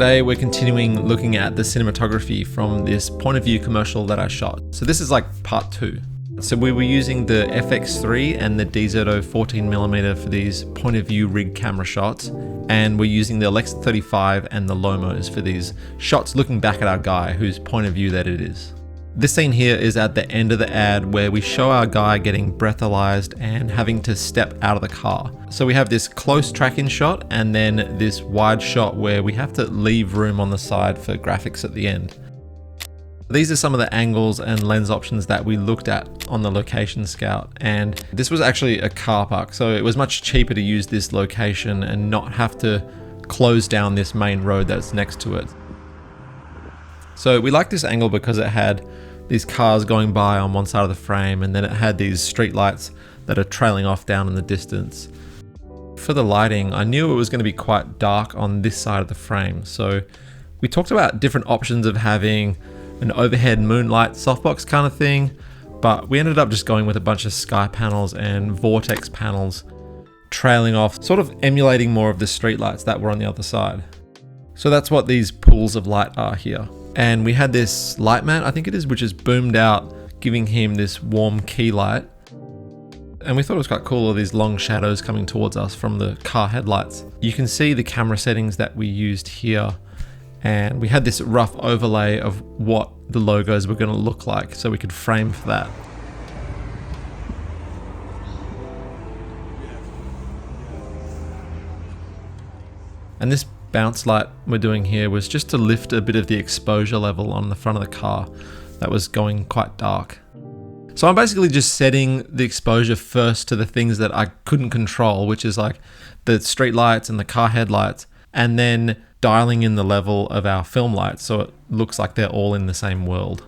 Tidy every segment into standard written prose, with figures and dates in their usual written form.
Today we're continuing looking at the cinematography from this point of view commercial that I shot. So this is like part 2. So we were using the FX3 and the DZO 14mm for these point of view rig camera shots, and we're using the Alexa 35 and the Lomos for these shots looking back at our guy whose point of view that it is. This scene here is at the end of the ad where we show our guy getting breathalyzed and having to step out of the car. So we have this close tracking shot and then this wide shot where we have to leave room on the side for graphics at the end. These are some of the angles and lens options that we looked at on the location scout, and this was actually a car park, so it was much cheaper to use this location and not have to close down this main road that's next to it. So we liked this angle because it had these cars going by on one side of the frame, and then it had these street lights that are trailing off down in the distance. For the lighting, I knew it was going to be quite dark on this side of the frame, so we talked about different options of having an overhead moonlight softbox kind of thing, but we ended up just going with a bunch of sky panels and vortex panels trailing off, sort of emulating more of the street lights that were on the other side. So that's what these pools of light are here. And we had this light mat, I think it is, which is boomed out, giving him this warm key light. And we thought it was quite cool, all these long shadows coming towards us from the car headlights. You can see the camera settings that we used here. And we had this rough overlay of what the logos were going to look like, so we could frame for that. And this bounce light we're doing here was just to lift a bit of the exposure level on the front of the car that was going quite dark. So I'm basically just setting the exposure first to the things that I couldn't control, which is like the street lights and the car headlights, and then dialing in the level of our film lights so it looks like they're all in the same world.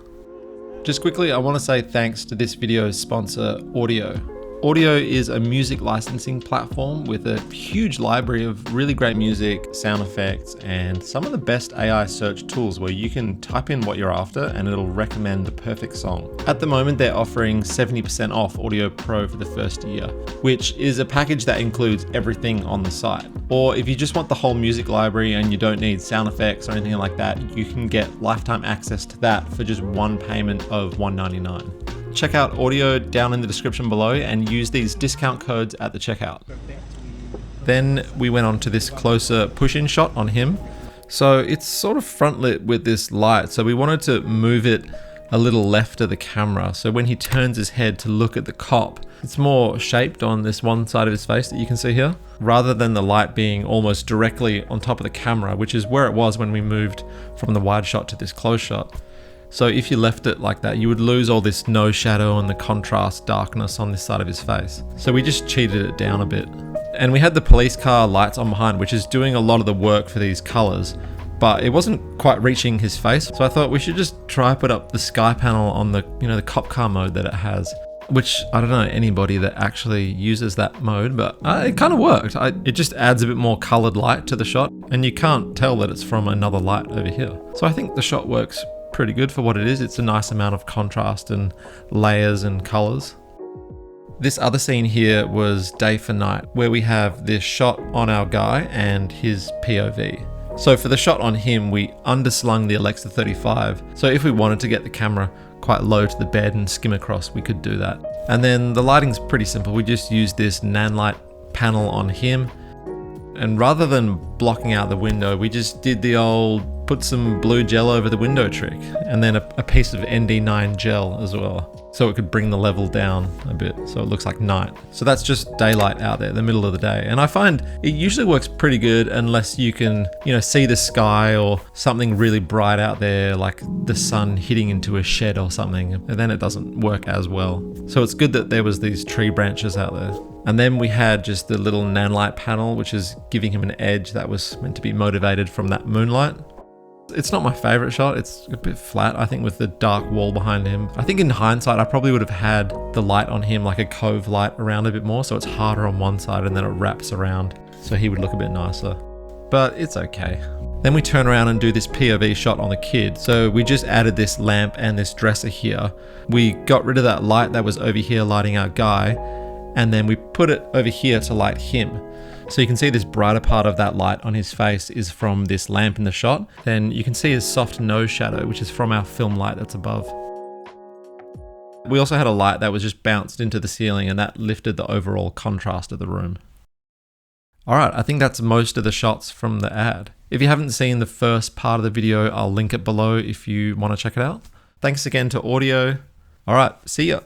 Just quickly, I want to say thanks to this video's sponsor, Audio. Audio is a music licensing platform with a huge library of really great music, sound effects, and some of the best AI search tools where you can type in what you're after and it'll recommend the perfect song. At the moment, they're offering 70% off Audio Pro for the first year, which is a package that includes everything on the site. Or if you just want the whole music library and you don't need sound effects or anything like that, you can get lifetime access to that for just one payment of $199. Check out Audio down in the description below and use these discount codes at the checkout. Then we went on to this closer push-in shot on him. So it's sort of front lit with this light, so we wanted to move it a little left of the camera, so when he turns his head to look at the cop, it's more shaped on this one side of his face that you can see here, rather than the light being almost directly on top of the camera, which is where it was when we moved from the wide shot to this close shot. So if you left it like that, you would lose all this no shadow and the contrast darkness on this side of his face. So we just cheated it down a bit. And we had the police car lights on behind, which is doing a lot of the work for these colors, but it wasn't quite reaching his face. So I thought we should just try put up the sky panel on the, the cop car mode that it has, which I don't know anybody that actually uses that mode, but it kind of worked. It just adds a bit more colored light to the shot, and you can't tell that it's from another light over here. So I think the shot works pretty good for what it is. It's a nice amount of contrast and layers and colors. This other scene here was day for night, where we have this shot on our guy and his POV. So for the shot on him, we underslung the Alexa 35. So if we wanted to get the camera quite low to the bed and skim across, we could do that. And then the lighting's pretty simple. We just used this Nanlite panel on him. And rather than blocking out the window, we just did the old put some blue gel over the window trick, and then a piece of ND9 gel as well, so it could bring the level down a bit so it looks like night. So that's just daylight out there, the middle of the day. And I find it usually works pretty good unless you can, see the sky or something really bright out there, like the sun hitting into a shed or something, and then it doesn't work as well. So it's good that there was these tree branches out there. And then we had just the little Nanlite panel, which is giving him an edge that was meant to be motivated from that moonlight. It's not my favorite shot. It's a bit flat, I think, with the dark wall behind him. I think in hindsight, I probably would have had the light on him like a cove light around a bit more, so it's harder on one side and then it wraps around, so he would look a bit nicer. But it's okay. Then we turn around and do this POV shot on the kid. So we just added this lamp and this dresser here. We got rid of that light that was over here lighting our guy, and then we put it over here to light him. So you can see this brighter part of that light on his face is from this lamp in the shot. Then you can see his soft nose shadow, which is from our film light that's above. We also had a light that was just bounced into the ceiling, and that lifted the overall contrast of the room. Alright, I think that's most of the shots from the ad. If you haven't seen the first part of the video, I'll link it below if you want to check it out. Thanks again to Audio. Alright, see ya.